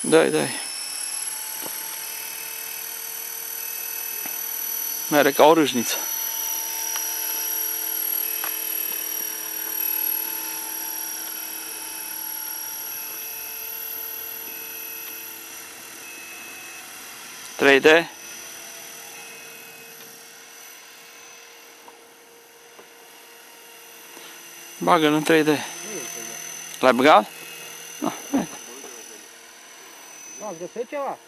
Dai, dai. Mere ca o râșniță. Trei de. Bagă-l în 3D. L-ai băgat? Da, hai. Da, găsești ceva?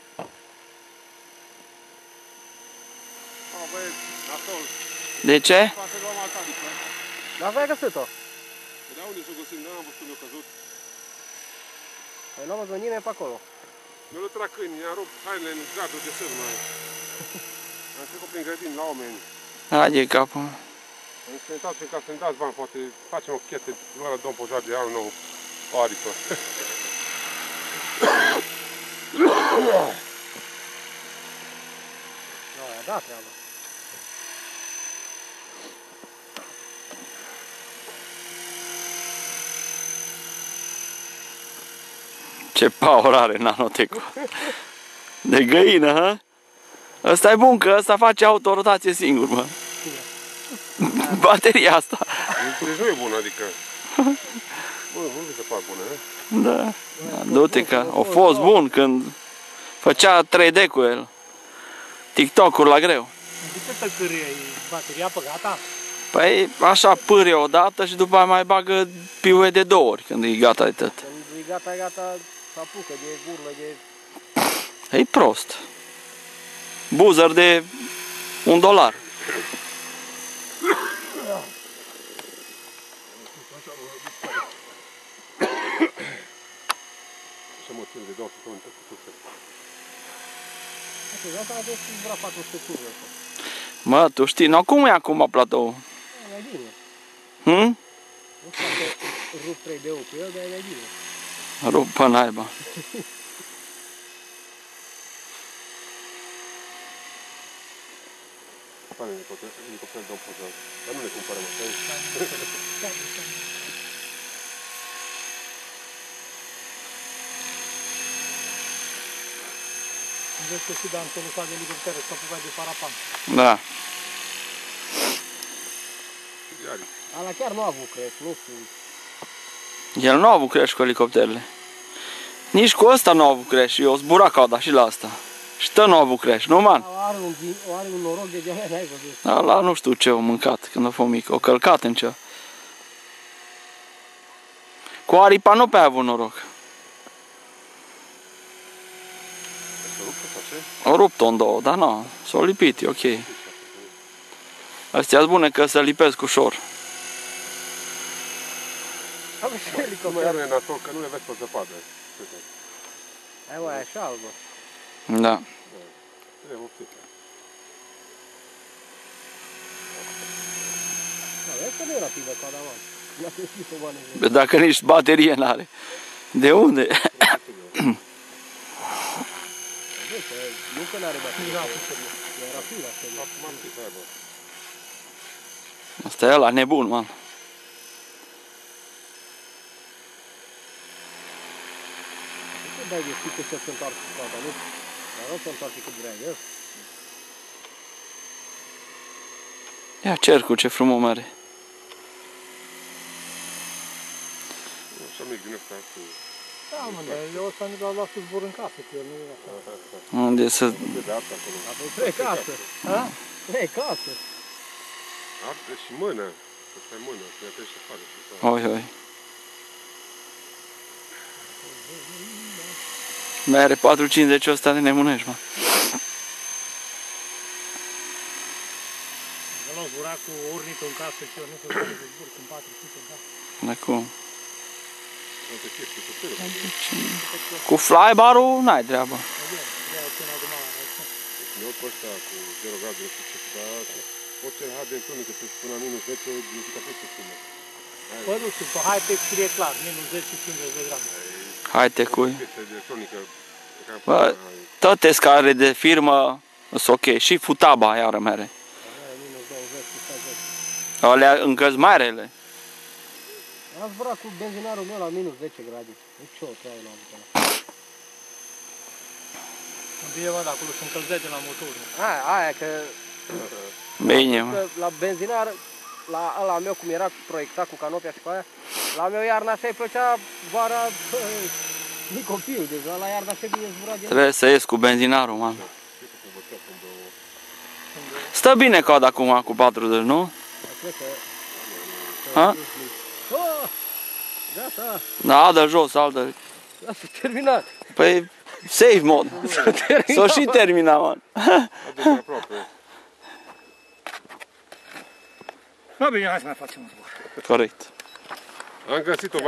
De ce? Dar voi ai găsit-o? Da, unde s-o găsim? N-am văzut unde a căzut. Păi n-am văzut nimeni pe acolo. Eu le trag câini, i-am rupt hainele în gardul de sân, mai. Am trecut prin grădini la oameni. Haide capul. Am spus prin ca să-mi dați bani, poate facem o chete, luarea domn Pojar de anul nou, o aripă. Nu, i-a dat treaba. Ce power are Nanotecul. De găină, ha? Ăsta e bun, că ăsta face autorotație singur, mă. Bateria asta. Deci nu e bună, adică... Bă, nu mi se pare bună, he? Da. Du-te că a fost bun când făcea 3D cu el. TikTok-uri la greu. De ce tăcârie bateria pe gata? Păi așa pârie odată și după aia mai bagă piuie de 2 ori când e gata de tot. Când e gata, gata, se apucă de gurlă, de... E prost. Buzăr de $1. Să mă țin de 2 săptămâni tot cu tufe. De asta a fost vrea 400 curve ăsta. Mă, tu știi, nu cum e acum platoul? E mai bine. Nu știu dacă rup 3D-ul cu el, dar e mai bine. Rup pe naiba. Pane, elicopter domn Pojar. Dar nu le cumpărăm așa. Vezi că și Dan să nu facă elicoptere, să apucă de parapan. Da. Ala chiar nu a avut crash, nu știu. El nu a avut crash cu elicopterele. Nici cu ăsta nu a avut crash. Eu zbura cauda și la asta. Și tă nu a avut crash, nu, man? Are un noroc de geamea, n-ai văzut. Ala nu știu ce a mâncat când a fost mic. O călcat în cea. Cu aripa nu pe-a avut noroc. O rupt-o în 2, dar nu, s-o lipit, e ok. Astea-s bune că se lipesc ușor. Am și Nu elicopter. e nasol, că nu le vezi pe zăpadă. Hai mă, e așa albă. Da. Trebuie vopsită. Da, vezi că nu e rapidă ca da, man. N-a fi o bani. Dacă nici baterie n-are. De unde? Nu că n-are baterie. E rapidă așa. M-am zis să aibă. Asta e ăla nebun, man. Nu te dai de știi că se întoarce cu toată, nu? Dar nu se întoarce cât vrea el. Ia cercul, ce frumos are. Așa mic din ăsta cu... Da, mă, dar eu ăsta nu l-am luat să zbor în casă, că el nu e așa. Unde să... De artă acolo. Apoi trei casă. Ha? Trei casă. Artă și mână. Asta e mână, că ea trebuie să facă. Oi, oi. Mai are 4,50 ăsta de nemunești, mă. Eu l-am zburat cu urnitul în casă și eu nu să zbur cu 400 în casă. Da, cum? Alte chestii, cu târă. Cu flybar-ul n-ai treabă. Eu cu ăsta, cu 0 grade, nu știu ce, dar orice hard de întunerică, până la minus 10, e ca peste sumă. Păi nu știu, pe high-tech scrie clar, minus 10 și 50 de grade. High-tech-ui. Chestia de electronică. Bă, toate scare de firmă sunt ok. Și Futaba iară mere. Minus 20 și 60. Alea încă-s marele. Am zburat cu benzinarul meu la minus 10 grade. Nici o treabă la Bine, mă, acolo sunt încălzite la motorul. Aia că Bine, mă. la benzinar, la ăla meu cum era proiectat cu canopia și cu aia, la meu iarna așa îi plăcea, vara, nici copil, deci la iarna așa bine zbura din... Trebuie să ies cu benzinarul, mă. Stă bine coada acum cu 40, nu? Cred că... Ha? Oh, gata, Da, dă jos, altă. s-a terminat. Păi, safe mod. S-o și termina, mă. Haideți aproape. Na bine, hai să mai facem un zbor. Corect. Am găsit-o.